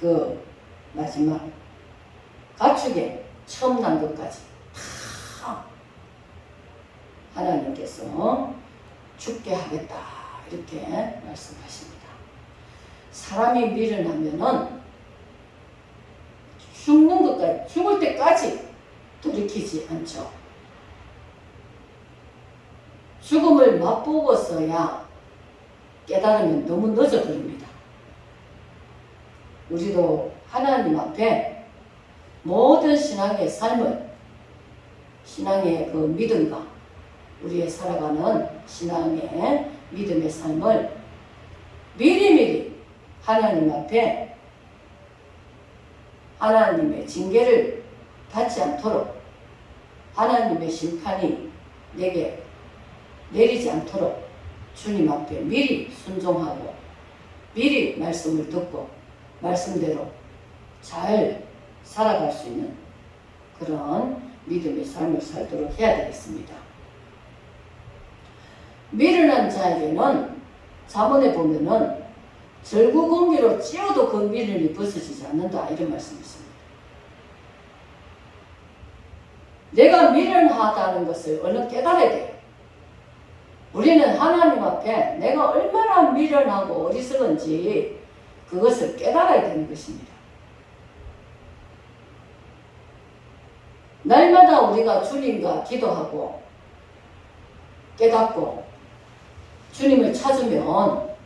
그 마지막 가축에 처음 난 것까지 다 하나님께서 죽게 하겠다 이렇게 말씀하십니다. 사람이 미련하면은 죽는 것까지, 죽을 때까지 돌이키지 않죠. 죽음을 맛보고서야 깨달으면 너무 늦어버립니다. 우리도 하나님 앞에 모든 신앙의 삶을, 신앙의 그 믿음과 우리의 살아가는 신앙의 믿음의 삶을 미리미리 하나님 앞에 하나님의 징계를 받지 않도록, 하나님의 심판이 내게 내리지 않도록 주님 앞에 미리 순종하고 미리 말씀을 듣고 말씀대로 잘 살아갈 수 있는 그런 믿음의 삶을 살도록 해야 되겠습니다. 미련한 자에게는 잠언에 보면은 절구공기로 찧어도 그 미련이 벗어지지 않는다 이런 말씀이 있습니다. 내가 미련하다는 것을 얼른 깨달아야 돼요. 우리는 하나님 앞에 내가 얼마나 미련하고 어리석은지 그것을 깨달아야 되는 것입니다. 날마다 우리가 주님과 기도하고 깨닫고 주님을 찾으면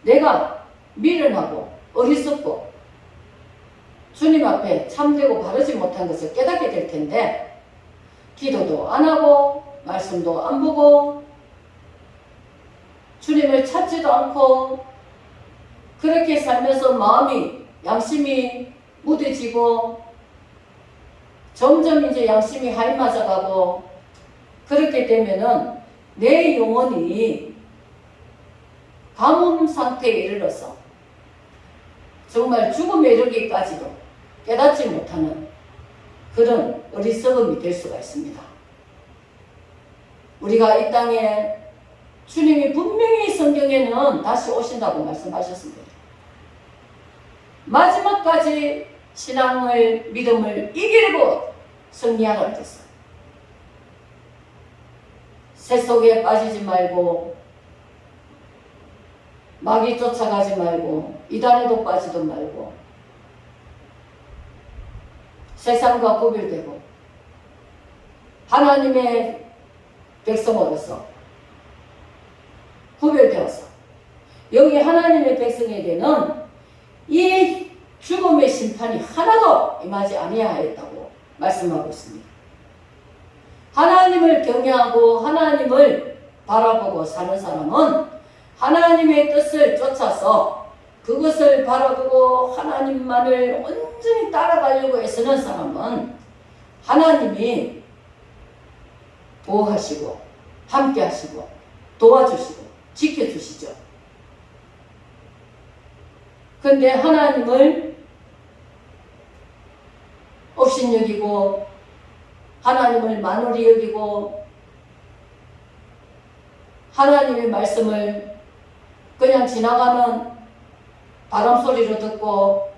내가 미련하고 어리석고 주님 앞에 참되고 바르지 못한 것을 깨닫게 될 텐데 기도도 안 하고 말씀도 안 보고 주님을 찾지도 않고 그렇게 살면서 마음이 양심이 무뎌지고 점점 이제 양심이 하이맞아가고 그렇게 되면은 내 영혼이 가뭄 상태에 이르러서 정말 죽음에 이르기까지도 깨닫지 못하는 그런 어리석음이 될 수가 있습니다. 우리가 이 땅에 주님이 분명히 성경에는 다시 오신다고 말씀하셨습니다. 마지막까지 신앙을, 믿음을 이기려고 승리하라 했어요. 새 속에 빠지지 말고 마귀 쫓아가지 말고 이단에도 빠지도 말고 세상과 구별되고 하나님의 백성으로서 구별되어서 여기 하나님의 백성에게는 이 죽음의 심판이 하나도 임하지 아니하였다고 말씀하고 있습니다. 하나님을 경외하고 하나님을 바라보고 사는 사람은 하나님의 뜻을 쫓아서 그것을 바라보고 하나님만을 온전히 따라가려고 애쓰는 사람은 하나님이 보호하시고 함께 하시고 도와주시고 지켜주시죠. 그런데 하나님을 업신여기고 하나님을 만홀히 여기고 하나님의 말씀을 그냥 지나가는 바람 소리로 듣고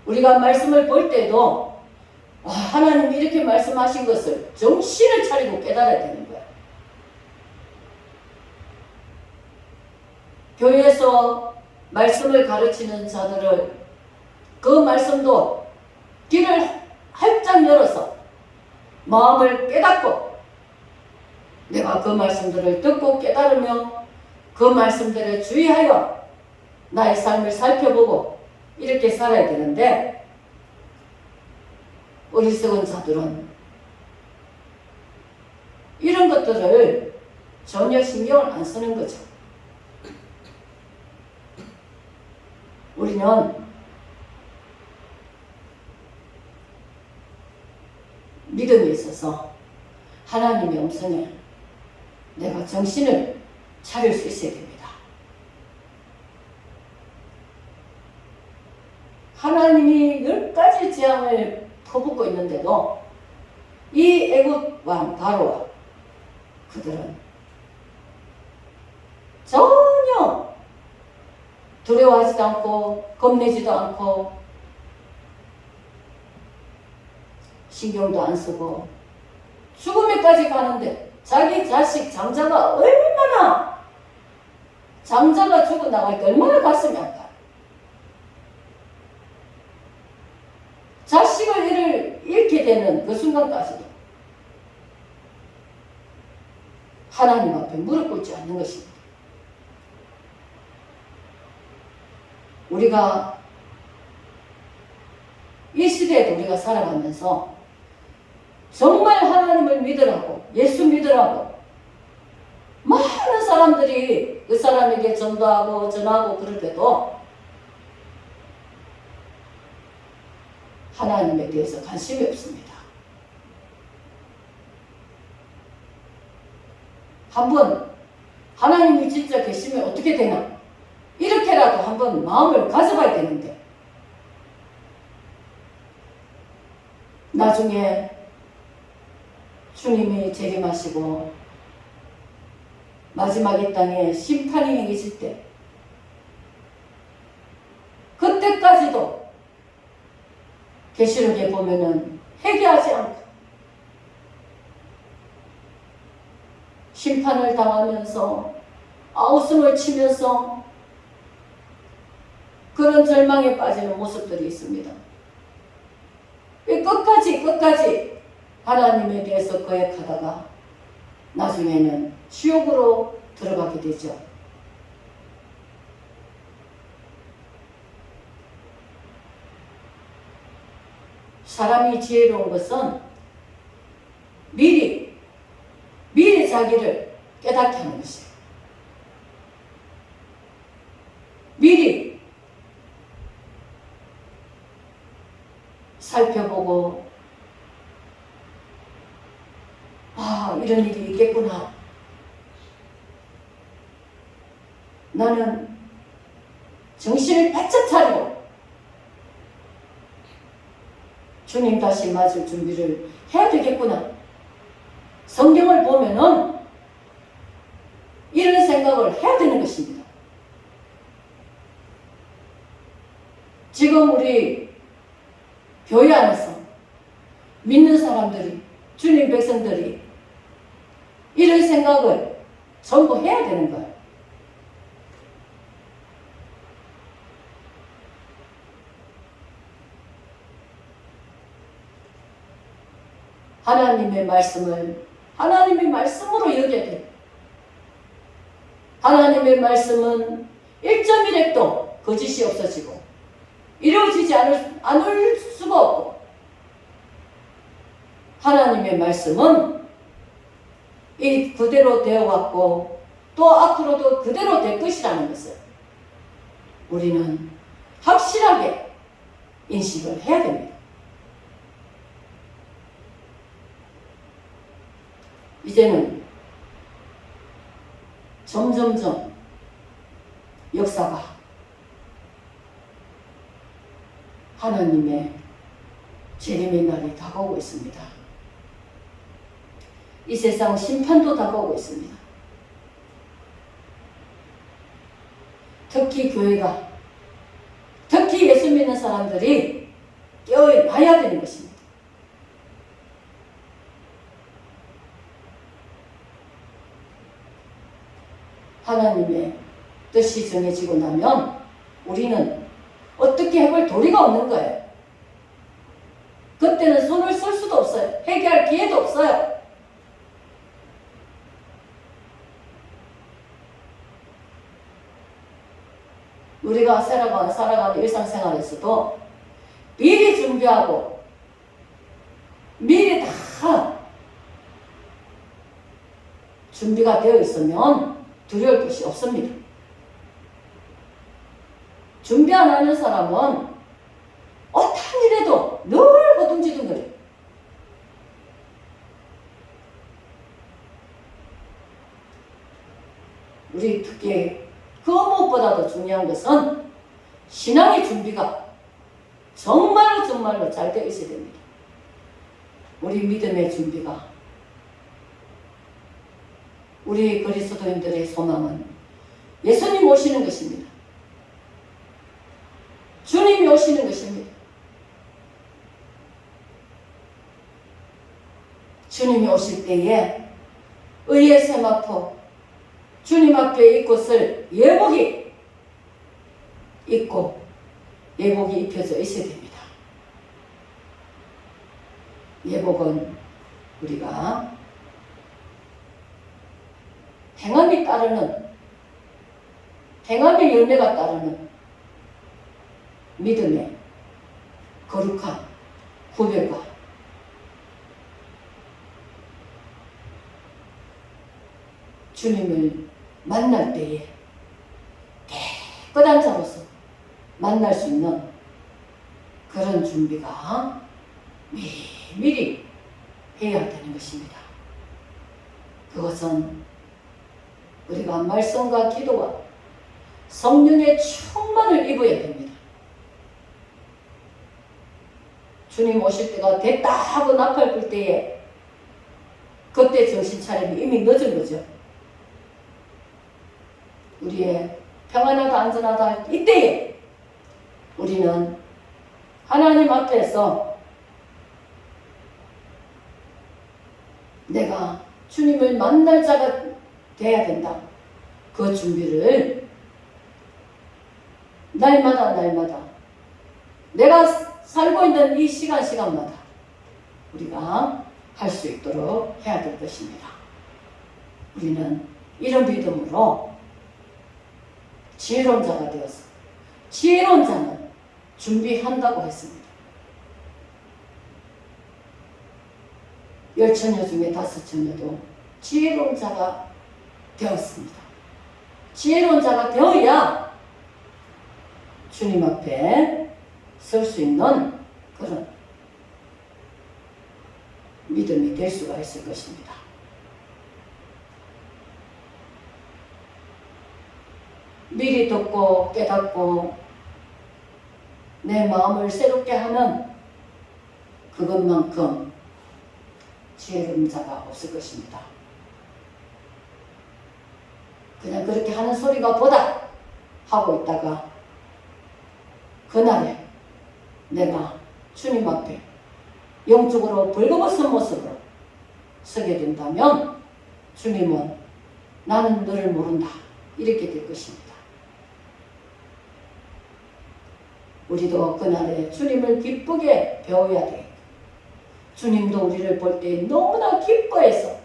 우리가 말씀을 볼 때도 하나님이 이렇게 말씀하신 것을 정신을 차리고 깨달아야 되는 거야. 교회에서 말씀을 가르치는 자들을 그 말씀도 귀를 활짝 열어서 마음을 깨닫고 내가 그 말씀들을 듣고 깨달으며 그 말씀들을 주의하여 나의 삶을 살펴보고 이렇게 살아야 되는데 어리석은 자들은 이런 것들을 전혀 신경을 안 쓰는 거죠. 우리는 믿음에 있어서 하나님의 음성에 내가 정신을 차릴 수 있어야 됩니다. 하나님이 10가지 재앙을 퍼붓고 있는데도 이 애굽 왕 바로와 그들은 전혀 두려워하지도 않고 겁내지도 않고 신경도 안 쓰고 죽음에까지 가는데 자기 자식 장자가 얼마나 장자가 죽어나갈 때 얼마나 가슴이 아파. 자식을 잃게 되는 그 순간까지도 하나님 앞에 무릎 꿇지 않는 것입니다. 우리가 이 시대에도 우리가 살아가면서 정말 하나님을 믿으라고 예수 믿으라고 많은 사람들이 그 사람에게 전도하고 전하고 그럴 때도 하나님에 대해서 관심이 없습니다. 한번 하나님이 진짜 계시면 어떻게 되나 이렇게라도 한번 마음을 가져봐야 되는데 나중에 주님이 재림하시고 마지막 이 땅에 심판이 행해질 때 그때까지도 계시록에 보면은 회개하지 않고 심판을 당하면서 아우성을 치면서 그런 절망에 빠지는 모습들이 있습니다. 끝까지 하나님에 대해서 거역하다가 나중에는 지옥으로 들어가게 되죠. 사람이 지혜로운 것은 미리 자기를 깨닫게 하는 것이에요. 미리 살펴보고 이런 일이 있겠구나. 나는 정신을 바짝 차리고 주님 다시 맞을 준비를 해야 되겠구나. 성경을 보면은 이런 생각을 해야 되는 것입니다. 지금 우리 교회 안에서 믿는 사람들이 주님 백성들이 이런 생각을 전부 해야 되는 거예요. 하나님의 말씀을 하나님의 말씀으로 여겨야 돼요. 하나님의 말씀은 1.1핵도 거짓이 없어지고 이루어지지 않을 수가 없고 하나님의 말씀은 이 그대로 되어왔고 또 앞으로도 그대로 될 것이라는 것을 우리는 확실하게 인식을 해야 됩니다. 이제는 점점점 역사가 하나님의 재림의 날이 다가오고 있습니다. 이 세상 심판도 다가오고 있습니다. 특히 교회가, 특히 예수 믿는 사람들이 깨어나야 되는 것입니다. 하나님의 뜻이 정해지고 나면 우리는 어떻게 해볼 도리가 없는 거예요. 그때는 손을 쓸 수도 없어요. 회개할 기회도 없어요. 우리가 살아가는 일상생활에서도 미리 준비하고 미리 다 준비가 되어 있으면 두려울 것이 없습니다. 준비 안 하는 사람은 어떤 일에도 늘 허둥지둥거려요. 우리 특히 그 무엇보다도 중요한 것은 신앙의 준비가 정말로 잘 되어 있어야 됩니다. 우리 믿음의 준비가, 우리 그리스도인들의 소망은 예수님 오시는 것입니다. 주님이 오실 때에 의의 세마포 주님 앞에 입고 쓸 예복이 입고 예복이 입혀져 있어야 됩니다. 예복은 우리가 행함이 따르는 행함의 열매가 따르는 믿음의 거룩한 구별과 주님을 만날 때에 깨끗한 자로서 만날 수 있는 그런 준비가 미리 해야 되는 것입니다. 그것은 우리가 말씀과 기도와 성령의 충만을 입어야 됩니다. 주님 오실 때가 됐다 하고 나팔 불 때에 그때 정신 차림이 이미 늦은 거죠. 우리의 평안하다 안전하다 이때에 우리는 하나님 앞에서 내가 주님을 만날 자가 돼야 된다. 그 준비를 날마다 내가 살고 있는 이 시간마다 우리가 할 수 있도록 해야 될 것입니다. 우리는 이런 믿음으로 지혜로운 자가 되어서 지혜로운 자는 준비한다고 했습니다. 10처녀 중에 5처녀도 지혜로운 자가 되었습니다. 지혜로운 자가 되어야 주님 앞에 설 수 있는 그런 믿음이 될 수가 있을 것입니다. 미리 듣고 깨닫고 내 마음을 새롭게 하는 그것만큼 지혜로운 자가 없을 것입니다. 그냥 그렇게 하는 소리가 보다 하고 있다가 그날에 내가 주님 앞에 영적으로 벌거벗은 모습으로 서게 된다면 주님은 나는 너를 모른다 이렇게 될 것입니다. 우리도 그날에 주님을 기쁘게 배워야 돼. 주님도 우리를 볼 때 너무나 기뻐해서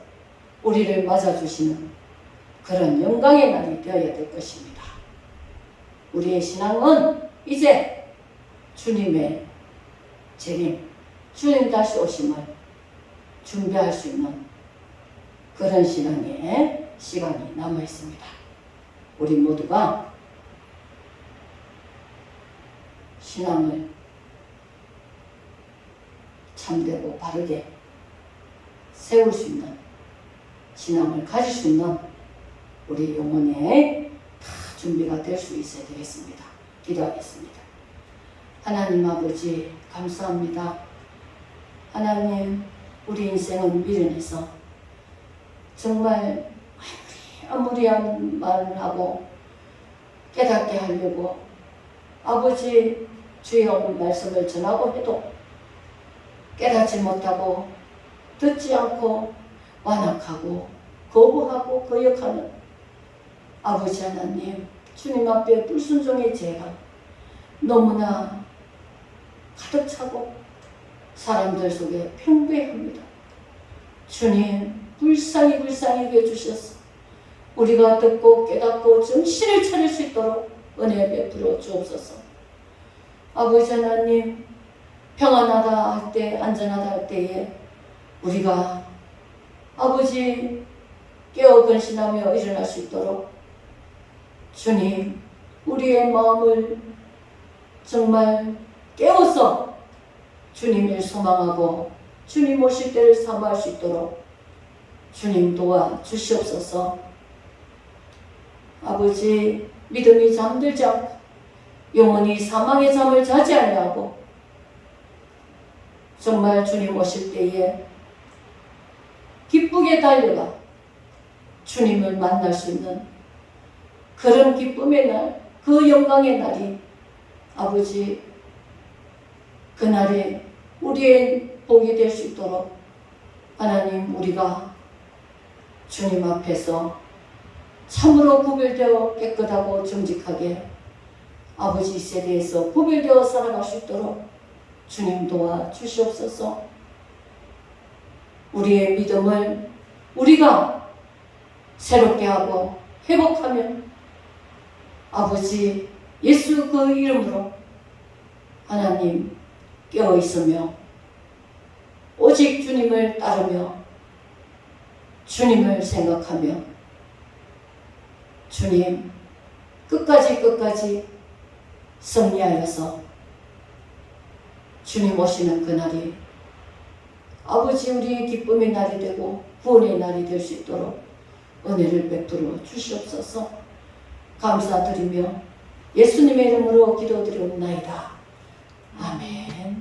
우리를 맞아주시는 그런 영광의 날이 되어야 될 것입니다. 우리의 신앙은 이제 주님의 재림, 주님 다시 오심을 준비할 수 있는 그런 신앙의 시간이 남아 있습니다. 우리 모두가 신앙을 참되고 바르게 세울 수 있는 신앙을 가질 수 있는 우리 영혼에 다 준비가 될 수 있어야 되겠습니다. 기도하겠습니다. 하나님 아버지 감사합니다. 하나님 우리 인생은 미련해서 정말 아무리한 말을 하고 깨닫게 하려고 아버지 주의 오늘 말씀을 전하고 해도 깨닫지 못하고 듣지 않고 완악하고 거부하고 거역하는 아버지 하나님 주님 앞에 불순종의 죄가 너무나 가득 차고 사람들 속에 평배합니다. 주님 불쌍히 여겨주셔서 우리가 듣고 깨닫고 정신을 차릴 수 있도록 은혜 베풀어 주옵소서. 아버지 하나님 평안하다 할 때 안전하다 할 때에 우리가 아버지 깨어 근신하며 일어날 수 있도록 주님 우리의 마음을 정말 깨워서 주님을 소망하고 주님 오실 때를 사모할 수 있도록 주님 도와 주시옵소서. 아버지 믿음이 잠들지 않고 영원히 사망의 잠을 자지 아니하고 정말 주님 오실 때에 기쁘게 달려가 주님을 만날 수 있는 그런 기쁨의 날, 그 영광의 날이 아버지 그날에 우리의 복이 될 수 있도록 하나님, 우리가 주님 앞에서 참으로 구별되어 깨끗하고 정직하게 아버지 세대에서 구별되어 살아갈 수 있도록 주님 도와주시옵소서. 우리의 믿음을 우리가 새롭게 하고 회복하면 아버지 예수 그 이름으로 하나님 깨어 있으며 오직 주님을 따르며 주님을 생각하며 주님 끝까지 승리하여서 주님 오시는 그날이 아버지 우리의 기쁨의 날이 되고 구원의 날이 될 수 있도록 은혜를 베풀어 주시옵소서. 감사드리며 예수님의 이름으로 기도드리옵나이다. 아멘.